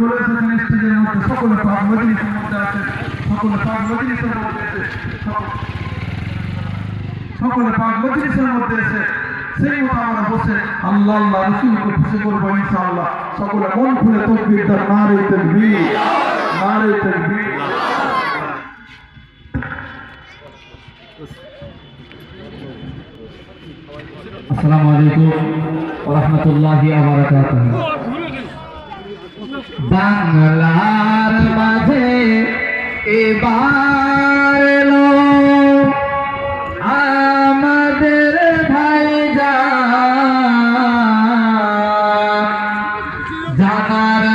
চলে এসেছেন স্টেজের মধ্যে, সকলে পাক মজলিসের মধ্যে আছে, সকলে পাক মজলিসের মধ্যে আছে, সকলে পাক মজলিসের মধ্যে এসে সেই মতো আমরা বসে আল্লাহ আল্লাহ রাসূলকে খুশি করবো ইনশাআল্লাহ। সকলে মন খুলে তাকবীর দাও, নারে তাকবীর, নারে তাকবীর। আসসালামু আলাইকুম ওয়া রাহমাতুল্লাহি ওয়া বারাকাতুহু। বাংলার মাঝে এবার এলো আমাদের ভাইজান, জানার